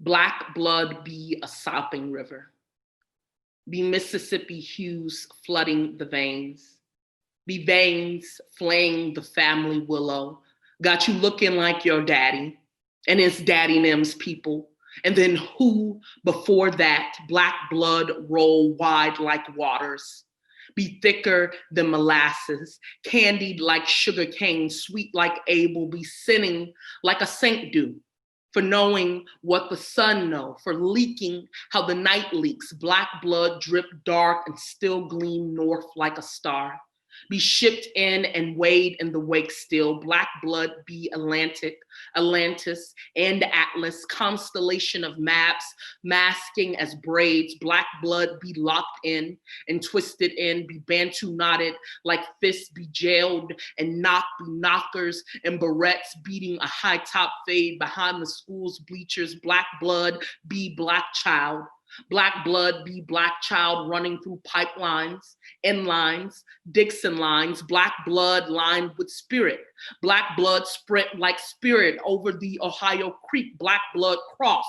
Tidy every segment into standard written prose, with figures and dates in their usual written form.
Black blood be a sopping river. Be Mississippi hues flooding the veins. Be veins flaying the family willow. Got you looking like your daddy and his daddy Nim's people. And then who before that, black blood roll wide like waters. Be thicker than molasses, candied like sugar cane, sweet like Abel, be sinning like a saint do, for knowing what the sun know, for leaking how the night leaks, black blood drip dark and still gleam north like a star. Be shipped in and weighed in the wake still, black blood be Atlantic, Atlantis, and Atlas, constellation of maps, masking as braids, black blood be locked in and twisted in, be Bantu knotted like fists, be jailed and knocked, be knockers and barrettes beating a high top fade behind the school's bleachers, black blood be black child. Black blood be black child running through pipelines, inlines, Dixon lines, black blood lined with spirit. Black blood sprint like spirit over the Ohio Creek, black blood cross.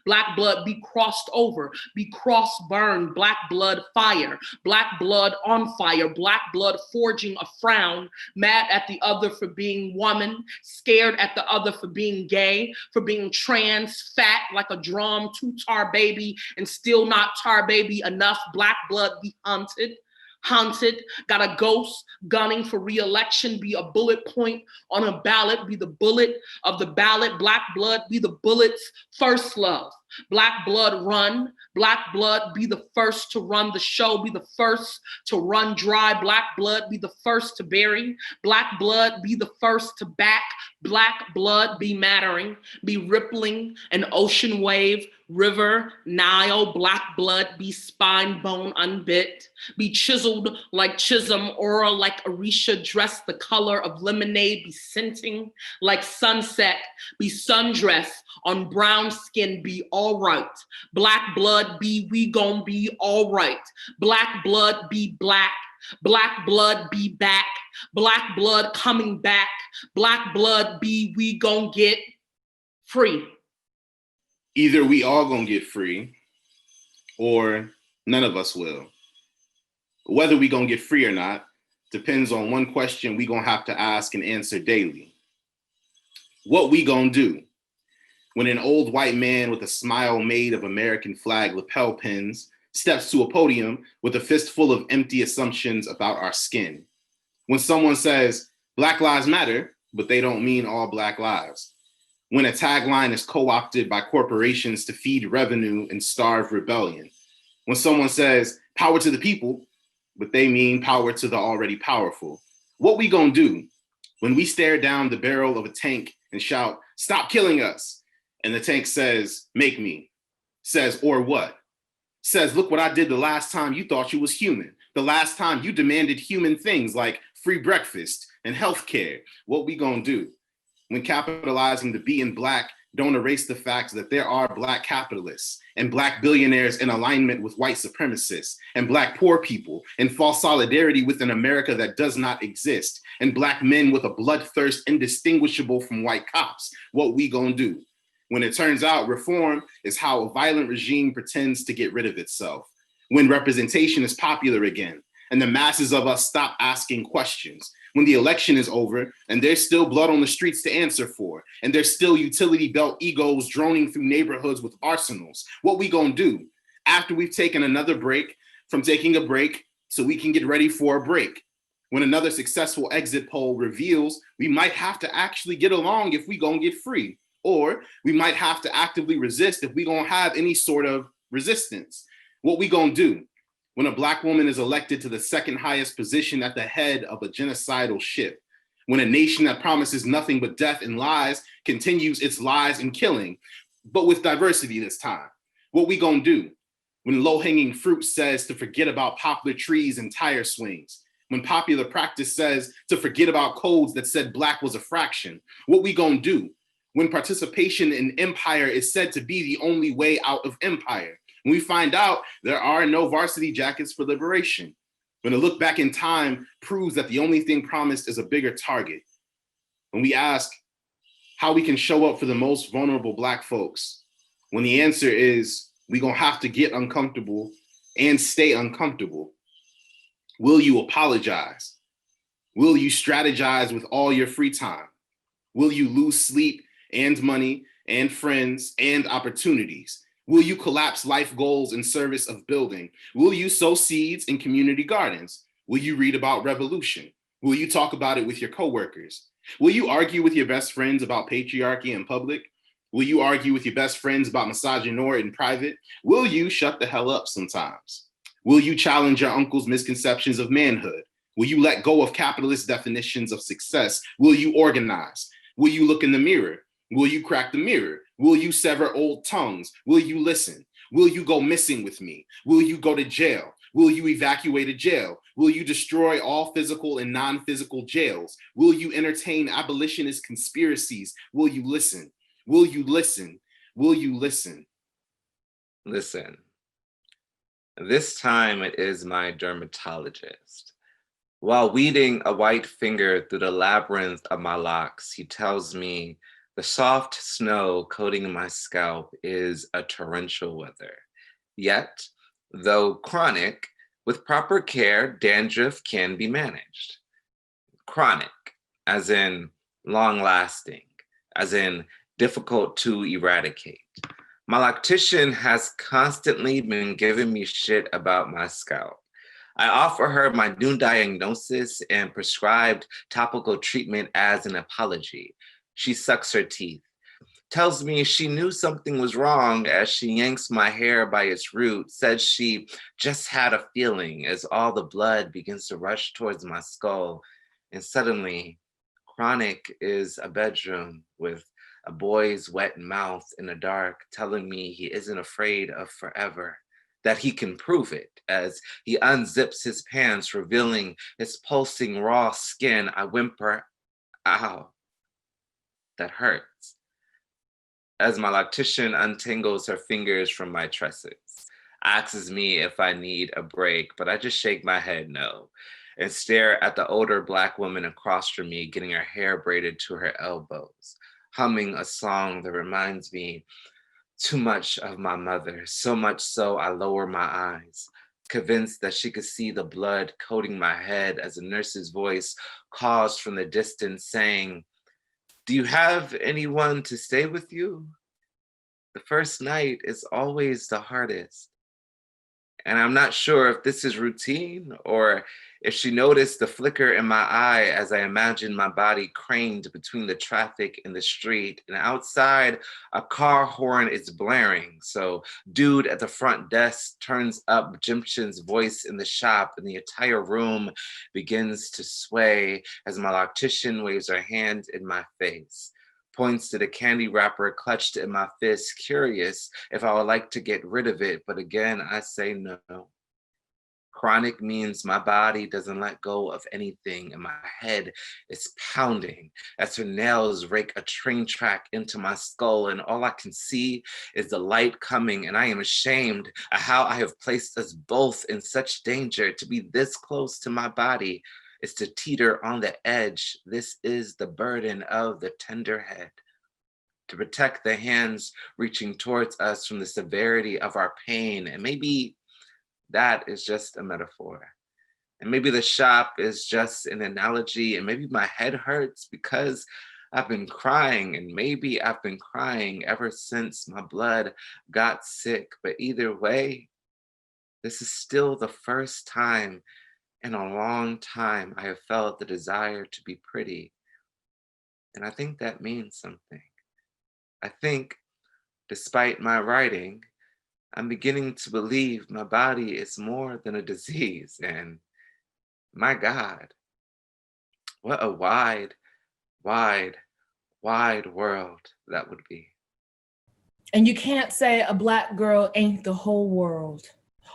Black blood be crossed over, be cross burned, black blood fire, black blood on fire, black blood forging a frown, mad at the other for being woman, scared at the other for being gay, for being trans, fat like a drum, too tar baby, and still not tar baby enough, black blood be haunted, got a ghost gunning for re-election, be a bullet point on a ballot, be the bullet of the ballot, black blood be the bullet's first love. Black blood run, black blood be the first to run the show, be the first to run dry, black blood be the first to bury, black blood be the first to back, black blood be mattering, be rippling an ocean wave, river, Nile, black blood be spine bone unbit, be chiseled like Chisholm, aura like Arisha, dressed the color of lemonade, be scenting like sunset, be sundress on brown skin, be all right. Black blood be we gon' be all right. Black blood be black. Black blood be back. Black blood coming back. Black blood be we gon' get free. Either we all gonna get free or none of us will. Whether we gonna get free or not depends on one question we gonna have to ask and answer daily. What we gonna do when an old white man with a smile made of American flag lapel pins steps to a podium with a fistful of empty assumptions about our skin? When someone says, Black Lives Matter, but they don't mean all Black lives. When a tagline is co-opted by corporations to feed revenue and starve rebellion. When someone says, power to the people, but they mean power to the already powerful. What we gonna do when we stare down the barrel of a tank and shout, stop killing us? And the tank says, make me. Says, or what? Says, look what I did the last time you thought you was human. The last time you demanded human things like free breakfast and healthcare. What we gonna do when capitalizing the being Black don't erase the fact that there are Black capitalists and Black billionaires in alignment with white supremacists and Black poor people in false solidarity with an America that does not exist, and Black men with a bloodthirst indistinguishable from white cops? What we gonna do when it turns out reform is how a violent regime pretends to get rid of itself, when representation is popular again and the masses of us stop asking questions, when the election is over and there's still blood on the streets to answer for, and there's still utility belt egos droning through neighborhoods with arsenals? What we gonna do after we've taken another break from taking a break so we can get ready for a break? When another successful exit poll reveals we might have to actually get along if we gonna get free, or we might have to actively resist if we gonna have any sort of resistance. What we gonna do when a Black woman is elected to the second highest position at the head of a genocidal ship? When a nation that promises nothing but death and lies continues its lies and killing, but with diversity this time? What we gonna do when low-hanging fruit says to forget about poplar trees and tire swings? When popular practice says to forget about codes that said Black was a fraction? What we gonna do when participation in empire is said to be the only way out of empire? When we find out there are no varsity jackets for liberation? When a look back in time proves that the only thing promised is a bigger target? When we ask how we can show up for the most vulnerable Black folks? when the answer is we're going to have to get uncomfortable and stay uncomfortable? Will you apologize? Will you strategize with all your free time? Will you lose sleep and money and friends and opportunities? Will you collapse life goals in service of building? Will you sow seeds in community gardens? Will you read about revolution? Will you talk about it with your coworkers? Will you argue with your best friends about patriarchy in public? Will you argue with your best friends about misogynoir in private? Will you shut the hell up sometimes? Will you challenge your uncle's misconceptions of manhood? Will you let go of capitalist definitions of success? Will you organize? Will you look in the mirror? Will you crack the mirror? Will you sever old tongues? Will you listen? Will you go missing with me? Will you go to jail? Will you evacuate a jail? Will you destroy all physical and non-physical jails? Will you entertain abolitionist conspiracies? Will you listen? Will you listen? Will you listen? Listen. This time it is my dermatologist. While weeding a white finger through the labyrinth of my locks, he tells me the soft snow coating my scalp is a torrential weather. Yet, though chronic, with proper care, dandruff can be managed. Chronic, as in long-lasting, as in difficult to eradicate. My loctician has constantly been giving me shit about my scalp. I offer her my new diagnosis and prescribed topical treatment as an apology. She sucks her teeth, tells me she knew something was wrong as she yanks my hair by its root, says she just had a feeling as all the blood begins to rush towards my skull. And suddenly, chronic is a bedroom with a boy's wet mouth in the dark telling me he isn't afraid of forever, that he can prove it as he unzips his pants, revealing his pulsing raw skin. I whimper, ow, that hurts. As my loctician untangles her fingers from my tresses, asks me if I need a break, but I just shake my head no and stare at the older Black woman across from me getting her hair braided to her elbows, humming a song that reminds me too much of my mother, so much so I lower my eyes, convinced that she could see the blood coating my head as a nurse's voice calls from the distance saying, "Do you have anyone to stay with you? The first night is always the hardest." And I'm not sure if this is routine or if she noticed the flicker in my eye as I imagined my body craned between the traffic and the street. And outside, a car horn is blaring. So dude at the front desk turns up Jimshin's voice in the shop and the entire room begins to sway as my loctician waves her hand in my face, points to the candy wrapper clutched in my fist, curious if I would like to get rid of it, but again, I say no. Chronic means my body doesn't let go of anything, and my head is pounding as her nails rake a train track into my skull, and all I can see is the light coming, and I am ashamed of how I have placed us both in such danger. To be this close to my body is to teeter on the edge. This is the burden of the tender head. To protect the hands reaching towards us from the severity of our pain. And maybe that is just a metaphor. And maybe the shop is just an analogy. And maybe my head hurts because I've been crying. And maybe I've been crying ever since my blood got sick. But either way, this is still the first time in a long time I have felt the desire to be pretty. And I think that means something. I think, despite my writing, I'm beginning to believe my body is more than a disease. And my God, what a wide, wide, wide world that would be. And you can't say a Black girl ain't the whole world.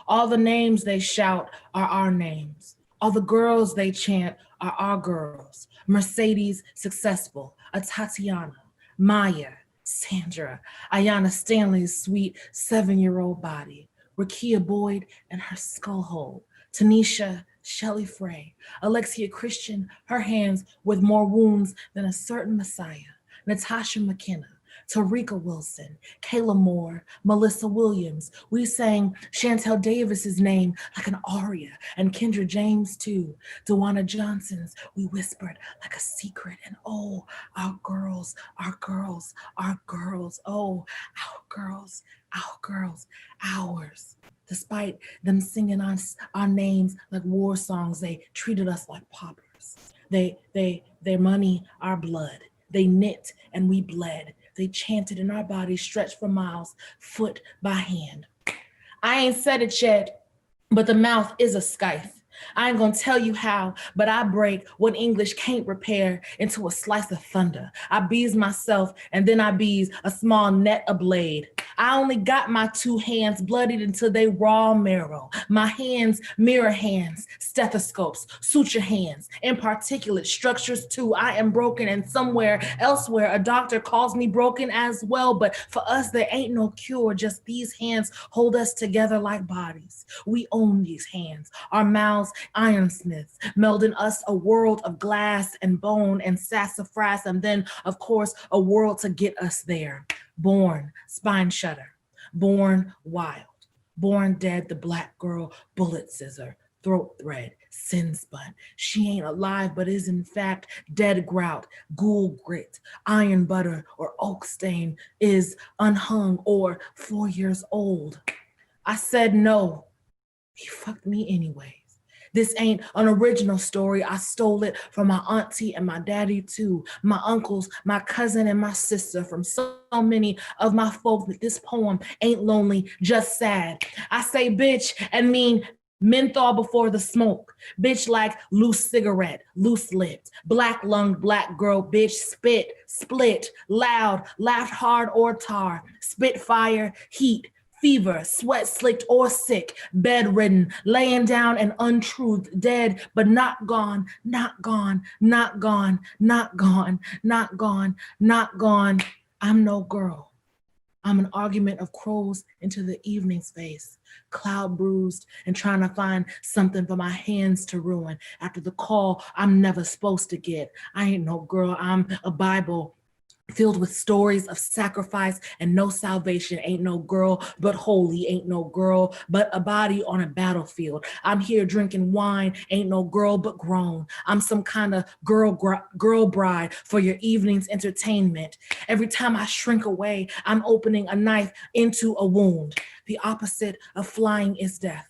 All the names they shout are our names. All the girls they chant are our girls. Mercedes Successful, a Tatiana, Maya, Sandra, Ayanna Stanley's sweet 7-year-old body, Rakia Boyd and her skull hole, Tanisha, Shelley Frey, Alexia Christian, her hands with more wounds than a certain Messiah, Natasha McKenna, Tarika Wilson, Kayla Moore, Melissa Williams. We sang Chantel Davis's name like an aria, and Kendra James too. Dewana Johnson's, we whispered like a secret. And oh, our girls, our girls, our girls. Oh, our girls, our girls, ours. Despite them singing our names like war songs, they treated us like paupers. Their money, our blood. They knit and we bled. They chanted and our bodies stretched for miles, foot by hand. I ain't said it yet, but the mouth is a scythe. I ain't gonna tell you how, but I break what English can't repair into a slice of thunder. I bees myself and then I bees a small net of blade. I only got my two hands bloodied until they raw marrow. My hands, mirror hands, stethoscopes, suture hands, in particulate structures too. I am broken and somewhere elsewhere a doctor calls me broken as well. But for us, there ain't no cure. Just these hands hold us together like bodies. We own these hands. Our mouths, ironsmiths, melding us a world of glass and bone and sassafras, and then, of course, a world to get us there. Born, spine shudder. Born wild. Born dead, the black girl, bullet scissor, throat thread, sin spun. She ain't alive, but is in fact dead grout, ghoul grit, iron butter, or oak stain, is unhung or 4 years old. I said no. He fucked me anyways. This ain't an original story. I stole it from my auntie and my daddy too, my uncles, my cousin, and my sister, from so many of my folk that this poem ain't lonely, just sad. I say bitch and mean menthol before the smoke. Bitch like loose cigarette, loose lipped, black lunged black girl, bitch spit, split, loud, laughed hard or tar, spit fire, heat, fever, sweat slicked or sick, bedridden, laying down and untruth, dead, but not gone, not gone, not gone, not gone, not gone, not gone. I'm no girl. I'm an argument of crows into the evening space, cloud bruised and trying to find something for my hands to ruin after the call I'm never supposed to get. I ain't no girl, I'm a Bible filled with stories of sacrifice and no salvation. Ain't no girl but holy, ain't no girl but a body on a battlefield. I'm here drinking wine, ain't no girl but grown. I'm some kind of girl bride for your evening's entertainment. Every time I shrink away, I'm opening a knife into a wound. The opposite of flying is death.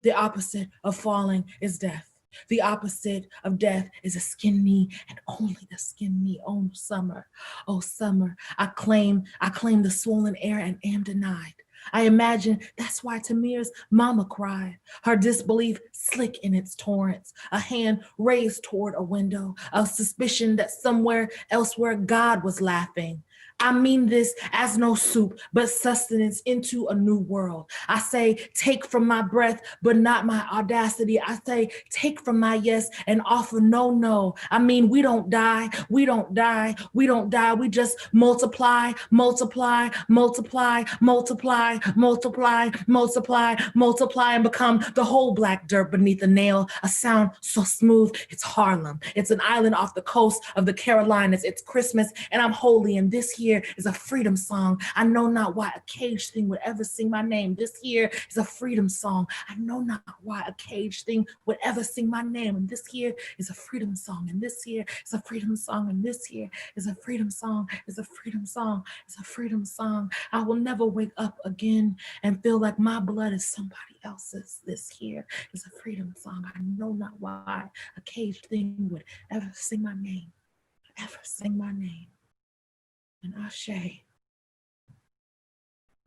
The opposite of falling is death. The opposite of death is a skin knee, and only a skin knee. Oh, summer, oh, summer. I claim the swollen air and am denied. I imagine that's why Tamir's mama cried, her disbelief slick in its torrents, a hand raised toward a window, a suspicion that somewhere elsewhere God was laughing. I mean this as no soup, but sustenance into a new world. I say, take from my breath, but not my audacity. I say, take from my yes and offer no. I mean, we don't die, we don't die, we don't die. We just multiply, multiply, multiply, multiply, multiply, multiply, multiply, and become the whole black dirt beneath a nail. A sound so smooth, it's Harlem. It's an island off the coast of the Carolinas. It's Christmas, and I'm holy, and this here is a freedom song. I know not why a cage thing would ever sing my name. This here is a freedom song. I know not why a cage thing would ever sing my name. And this here is a freedom song. And this here is a freedom song. And this here is a freedom song. Is a freedom song. Is a freedom song. I will never wake up again and feel like my blood is somebody else's. This here is a freedom song. I know not why a cage thing would ever sing my name. Ever sing my name. And Ashe.